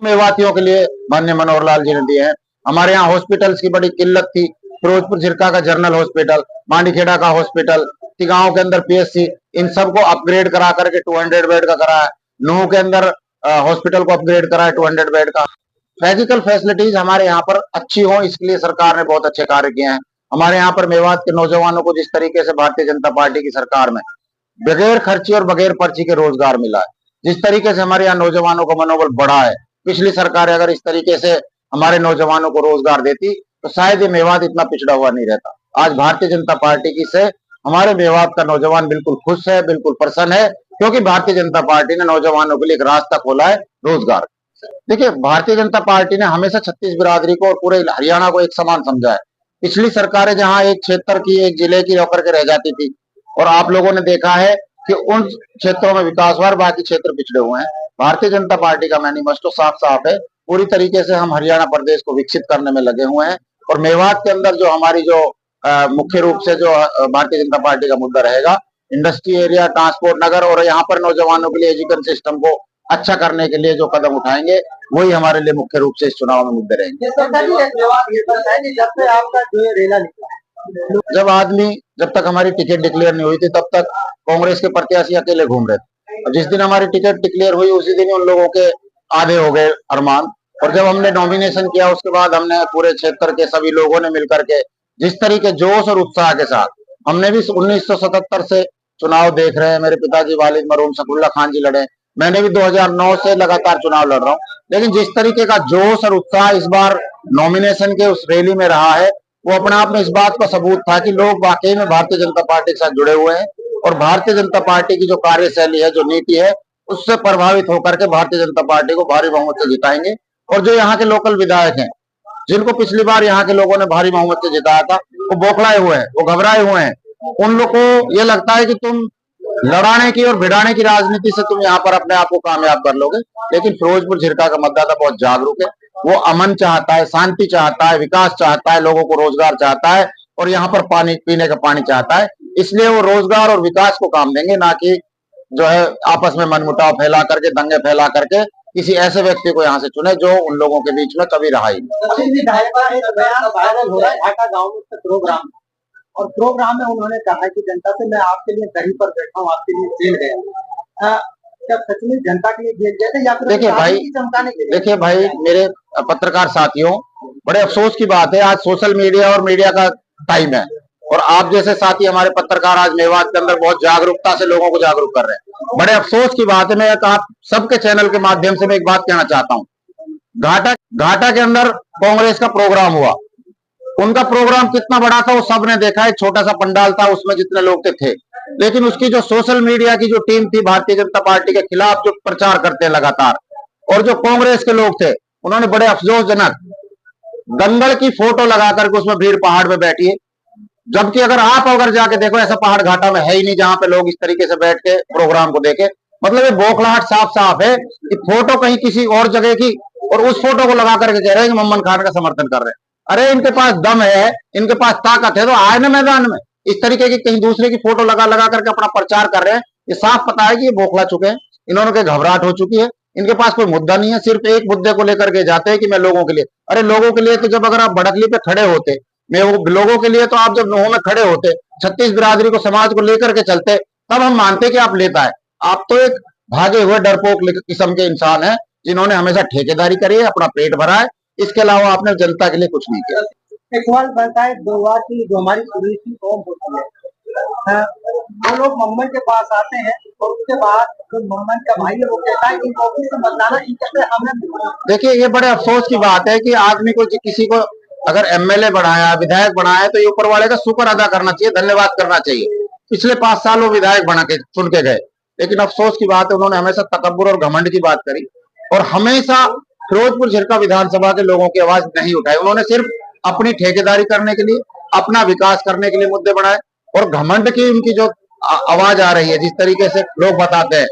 मेवातियों के लिए माननीय मनोहर लाल जी ने दिए हैं। हमारे यहाँ हॉस्पिटल्स की बड़ी किल्लत थी। फिरोजपुर झिरका का जनरल हॉस्पिटल, मांडीखेड़ा का हॉस्पिटल, गांव के अंदर पीएचसी, इन सबको अपग्रेड करा करके 200 बेड का कराया। नूह के अंदर हॉस्पिटल को अपग्रेड कराया 200 बेड का। फिजिकल फैसिलिटीज हमारे यहाँ पर अच्छी हो, इसके लिए सरकार ने बहुत अच्छे कार्य किए हैं। हमारे यहाँ पर मेवात के नौजवानों को जिस तरीके से भारतीय जनता पार्टी की सरकार में बगैर खर्ची और बगैर पर्ची के रोजगार मिला है, जिस तरीके से हमारे यहाँ नौजवानों का मनोबल बढ़ा है, पिछली सरकार अगर इस तरीके से हमारे नौजवानों को रोजगार देती तो शायद ये मेवात इतना पिछड़ा हुआ नहीं रहता। आज भारतीय जनता पार्टी की से हमारे मेवात का नौजवान बिल्कुल खुश है, बिल्कुल प्रसन्न है, क्योंकि भारतीय जनता पार्टी ने नौजवानों के लिए एक रास्ता खोला है रोजगार। देखिए, भारतीय जनता पार्टी ने हमेशा छत्तीस बिरादरी को और पूरे हरियाणा को एक समान समझा है। पिछली सरकारें जहां एक क्षेत्र की, एक जिले की होकर के रह जाती थी, और आप लोगों ने देखा है कि उन क्षेत्रों में विकास हुआ, बाकी क्षेत्र पिछड़े हुए हैं। भारतीय जनता पार्टी का मैनिफेस्टो साफ साफ है, पूरी तरीके से हम हरियाणा प्रदेश को विकसित करने में लगे हुए हैं। और मेवात के अंदर जो हमारी जो मुख्य रूप से जो भारतीय जनता पार्टी का मुद्दा रहेगा, इंडस्ट्री एरिया, ट्रांसपोर्ट नगर, और यहाँ पर नौजवानों के लिए एजुकेशन सिस्टम को अच्छा करने के लिए जो कदम उठाएंगे वही हमारे लिए मुख्य रूप से इस चुनाव में मुद्दे रहेंगे। जब तक हमारी टिकट डिक्लेयर नहीं हुई थी, तब तक कांग्रेस के प्रत्याशी अकेले घूम रहे थे, और जिस दिन हमारी टिकट डिक्लेयर हुई उसी दिन उन लोगों के आधे हो गए अरमान। और जब हमने नॉमिनेशन किया उसके बाद हमने पूरे क्षेत्र के सभी लोगों ने मिलकर के जिस तरीके जोश और उत्साह के साथ, हमने भी 1977 से चुनाव देख रहे हैं। मेरे पिताजी वालिद मरहूम सफरुल्लाह खान जी लड़े, मैंने भी 2009 से लगातार चुनाव लड़ रहा हूँ, लेकिन जिस तरीके का जोश और उत्साह इस बार नॉमिनेशन के उस रैली में रहा है, वो अपने आप में इस बात का सबूत था कि लोग वाकई में भारतीय जनता पार्टी के साथ जुड़े हुए हैं, और भारतीय जनता पार्टी की जो कार्यशैली है, जो नीति है, उससे प्रभावित होकर के भारतीय जनता पार्टी को भारी बहुमत से जिताएंगे। और जो यहाँ के लोकल विधायक हैं, जिनको पिछली बार यहाँ के लोगों ने भारी बहुमत से जिताया था, वो बौखलाए हुए हैं, वो घबराए हुए हैं। उन लोग को ये लगता है कि तुम लड़ाने की और भिड़ाने की राजनीति से तुम यहाँ पर अपने आप को कामयाब कर लोगे, लेकिन फिरोजपुर झिरका का मतदाता बहुत जागरूक है। वो अमन चाहता है, शांति चाहता है, विकास चाहता है, लोगों को रोजगार चाहता है, और यहाँ पर पानी पीने का पानी चाहता है। इसलिए वो रोजगार और विकास को काम देंगे, ना कि जो है आपस में मनमुटाव फैला करके, दंगे फैला करके किसी ऐसे व्यक्ति को यहाँ से चुने जो उन लोगों के बीच में कभी रहा ही नहीं। और प्रोग्राम में उन्होंने कहा कि जनता से मैं आपके लिए दही पर बैठा हूँ, आपके लिए जेल गया। क्या सच में जनता के लिए जेल गए थे या फिर देखिए भाई, मेरे पत्रकार साथियों, बड़े अफसोस की बात है, आज सोशल मीडिया और मीडिया का टाइम है, और आप जैसे साथी हमारे पत्रकार आज मेवात के अंदर बहुत जागरूकता से लोगों को जागरूक कर रहे हैं। बड़े अफसोस की बात है, मैं आप सबके चैनल के माध्यम से मैं एक बात कहना चाहता हूँ। घाटा के अंदर कांग्रेस का प्रोग्राम हुआ, उनका प्रोग्राम कितना बड़ा था वो सबने देखा। एक छोटा सा पंडाल था, उसमें जितने लोग थे, लेकिन उसकी जो सोशल मीडिया की जो टीम थी भारतीय जनता पार्टी के खिलाफ जो प्रचार करते हैं लगातार, और जो कांग्रेस के लोग थे, उन्होंने बड़े अफसोसजनक दंगल की फोटो लगा करके उसमें भीड़ पहाड़ में बैठी है, जबकि अगर जाके देखो ऐसा पहाड़ घाटा में है ही नहीं जहां पे लोग इस तरीके से बैठ के प्रोग्राम को देखे। मतलब ये बौखलाहट साफ साफ है कि फोटो कहीं किसी और जगह की, और उस फोटो को लगा करके कह रहे हैं कि मोहम्मद खान का समर्थन कर रहे हैं। अरे इनके पास दम है, इनके पास ताकत है, तो आए ना मैदान में। इस तरीके की कहीं दूसरे की फोटो लगा करके अपना प्रचार कर रहे हैं, ये साफ पता है कि ये बौखला चुके हैं, इन्होंने घबराहट हो चुकी है, इनके पास कोई मुद्दा नहीं है, सिर्फ एक मुद्दे को लेकर के जाते हैं कि मैं लोगों के लिए। अरे लोगों के लिए तो जब अगर आप बड़कली पे खड़े होते, मैं वो लोगों के लिए तो आप जब नोह में खड़े होते, छत्तीस बिरादरी को, समाज को लेकर के चलते, तब हम मानते कि आप लेता है। आप तो एक भागे हुए डरपोक किस्म के इंसान है, जिन्होंने हमेशा ठेकेदारी करी है, अपना पेट भरा है, इसके अलावा आपने जनता के लिए कुछ नहीं किया। एक सवाल बनता है, दो बार की जो हमारी कुरैशी कौम होती है, वो लोग मोहम्मद के पास आते हैं, और उसके बाद जो मोहम्मद का भाई है वो कहता है कि ऑफिस से मतदाना हमने। देखिए, ये बड़े अफसोस की बात है कि आदमी को, किसी को अगर एमएलए बनाया, विधायक बनाया, तो ये ऊपर वाले का शुक्र अदा करना चाहिए, धन्यवाद करना चाहिए। पिछले 5 साल वो विधायक बना के चुन के गए, लेकिन अफसोस की बात है उन्होंने हमेशा तकब्बुर और घमंड की बात करी, और हमेशा फिरोजपुर झिरका विधानसभा के लोगों की आवाज नहीं उठाई। उन्होंने सिर्फ अपनी ठेकेदारी करने के लिए, अपना विकास करने के लिए मुद्दे बढ़ाए, और घमंड की उनकी जो आवाज आ रही है, जिस तरीके से लोग बताते हैं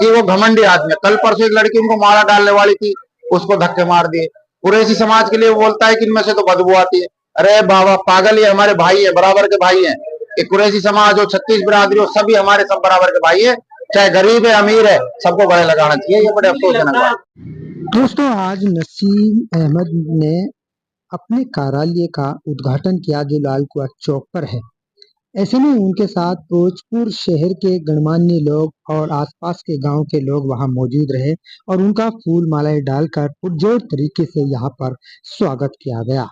कि वो घमंडी आदमी। कल परसों एक लड़की उनको माला डालने वाली थी, उसको धक्के मार दिए। कुरैशी समाज के लिए वो बोलता है कि इनमें से तो बदबू आती है। अरे बाबा पागल, ये हमारे भाई है, बराबर के भाई हैं। कुरैशी समाज हो, छत्तीस बिरादरी हो, सभी हमारे सब बराबर के भाई है, चाहे गरीब है अमीर है, सबको गले लगाना चाहिए। ये बड़े अफसोसजनक बात। दोस्तों आज नसीम अहमद ने अपने कार्यालय का उद्घाटन किया जो लाल कुआं चौक पर है। ऐसे में उनके साथ भोजपुर शहर के गणमान्य लोग और आसपास के गांव के लोग वहां मौजूद रहे और उनका फूल मालाएं डालकर पुरजोर तरीके से यहां पर स्वागत किया गया।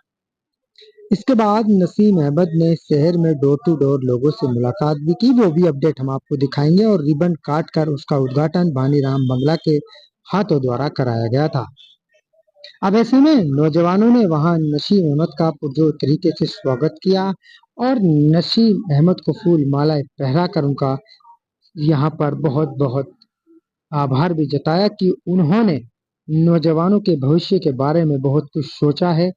इसके बाद नसीम अहमद ने शहर में डोर टू डोर लोगों से मुलाकात भी की, वो भी अपडेट हम आपको दिखाएंगे। और रिबन काट कर उसका उद्घाटन भानीराम बंगला के हाथों द्वारा कराया गया था। अब ऐसे में नौजवानों ने वहां नसीम अहमद का पुरजोर तरीके से स्वागत किया और नसीम अहमद को फूल मालाएं पहराकर उनका यहाँ पर बहुत बहुत आभार भी जताया कि उन्होंने नौजवानों के भविष्य के बारे में बहुत कुछ सोचा है,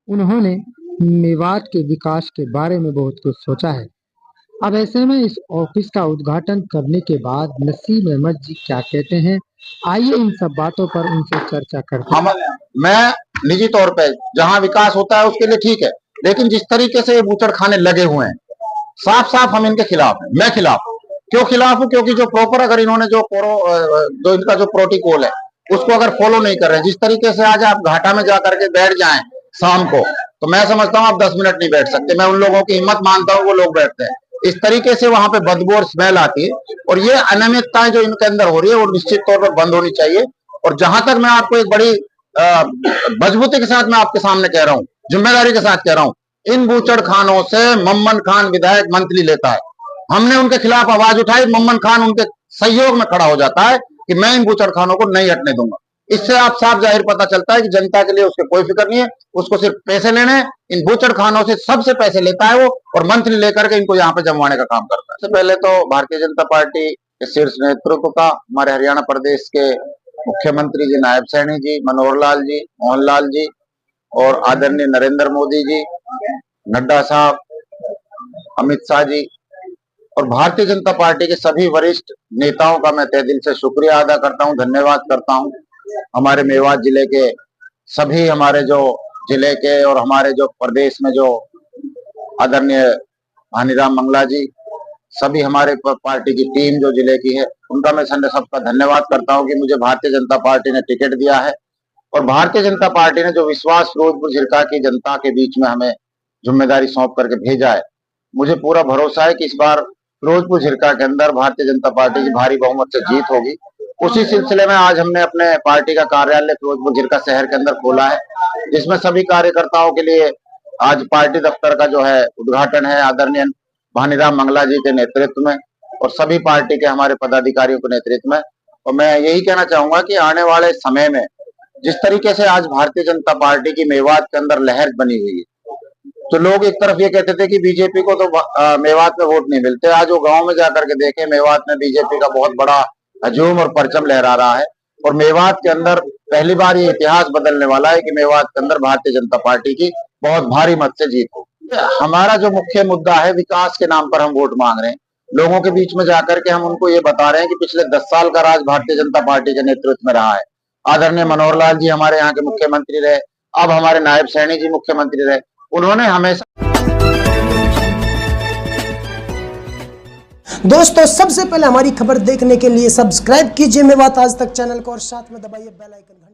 उन्होंने मेवात के विकास के बारे में बहुत कुछ सोचा है। अब ऐसे में इस ऑफिस का उद्घाटन करने के बाद नसीम अहमद जी क्या कहते हैं, आइए इन सब बातों पर उनसे चर्चा करते हैं। मैं निजी तौर पे जहां विकास होता है उसके लिए ठीक है, लेकिन जिस तरीके से ये बूचड़ खाने लगे हुए हैं, साफ साफ हम इनके खिलाफ हैं। मैं खिलाफ हूं। क्यों खिलाफ हूं? क्योंकि जो प्रॉपर अगर इन्होंने जो इनका जो प्रोटोकॉल है उसको अगर फॉलो नहीं कर रहे, जिस तरीके से आज आप घाटा में जाकर के बैठ जाएं शाम को, तो मैं समझता हूं आप 10 मिनट नहीं बैठ सकते। मैं उन लोगों की हिम्मत मानता हूं, वो लोग बैठते हैं। इस तरीके से वहां पे बदबू और स्मेल आती है और ये अनियमितताएं जो इनके अंदर हो रही है वो निश्चित तौर पर बंद होनी चाहिए। और जहां तक मैं आपको एक बड़ी मजबूती के साथ मैं आपके सामने कह रहा हूं, जिम्मेदारी के साथ कह रहा हूं, इन बूचड़ खानों से मम्मन खान विधायक मंथली लेता है। हमने उनके खिलाफ आवाज उठाई, मम्मन खान उनके सहयोग में खड़ा हो जाता है कि मैं इन बूचड़ खानों को नहीं हटने दूंगा। इससे आप साफ जाहिर पता चलता है कि जनता के लिए उसके कोई फिक्र नहीं है, उसको सिर्फ पैसे लेने हैं। इन बूचड़ खानों से सबसे पैसे लेता है वो और मंथली लेकर के इनको यहाँ पे जमवाने का काम करता है। सबसे पहले तो भारतीय जनता पार्टी के शीर्ष नेतृत्व का, हमारे हरियाणा प्रदेश के मुख्यमंत्री जी नायब सैनी जी, मनोहर लाल जी, मोहनलाल जी और आदरणीय नरेंद्र मोदी जी, नड्डा साहब, अमित शाह जी और भारतीय जनता पार्टी के सभी वरिष्ठ नेताओं का मैं तहे दिल से शुक्रिया अदा करता हूं, धन्यवाद करता हूं। हमारे मेवात जिले के सभी, हमारे जो जिले के और हमारे जो प्रदेश में जो आदरणीय भानीराम बंगला जी, सभी हमारे पार्टी की टीम जो जिले की है, उनका मैं सबका धन्यवाद करता हूं कि मुझे भारतीय जनता पार्टी ने टिकट दिया है और भारतीय जनता पार्टी ने जो विश्वास फिरोजपुर झिरका की जनता के बीच में हमें जिम्मेदारी सौंप करके भेजा है, मुझे पूरा भरोसा है कि इस बार फिरोजपुर झिरका के अंदर भारतीय जनता पार्टी की भारी बहुमत से जीत होगी। उसी सिलसिले में आज हमने अपने पार्टी का कार्यालय फिरोजपुर झिरका शहर के अंदर खोला है, जिसमें सभी कार्यकर्ताओं के लिए आज पार्टी दफ्तर का जो है उद्घाटन है आदरणीय भानीराम बंगला जी के नेतृत्व में और सभी पार्टी के हमारे पदाधिकारियों के नेतृत्व में। और मैं यही कहना चाहूंगा कि आने वाले समय में जिस तरीके से आज भारतीय जनता पार्टी की मेवात के अंदर लहर बनी हुई है, तो लोग एक तरफ ये कहते थे कि बीजेपी को तो मेवात में वोट नहीं मिलते। आज वो गांव में जाकर के देखे, मेवात में बीजेपी का बहुत बड़ा हजूम और परचम लहरा रहा है और मेवात के अंदर पहली बार ये इतिहास बदलने वाला है कि मेवात के अंदर भारतीय जनता पार्टी की बहुत भारी मत से जीत हो। हमारा जो मुख्य मुद्दा है, विकास के नाम पर हम वोट मांग रहे हैं। लोगों के बीच में जाकर के हम उनको ये बता रहे हैं कि पिछले 10 साल का राज भारतीय जनता पार्टी के नेतृत्व में रहा है। आदरणीय मनोहर लाल जी हमारे यहाँ के मुख्यमंत्री रहे, अब हमारे नायब सैनी जी मुख्यमंत्री रहे। उन्होंने हमेशा दोस्तों सबसे पहले हमारी खबर देखने के लिए सब्सक्राइब कीजिए मेवात आज तक चैनल को और साथ में दबाइए बेल आइकन।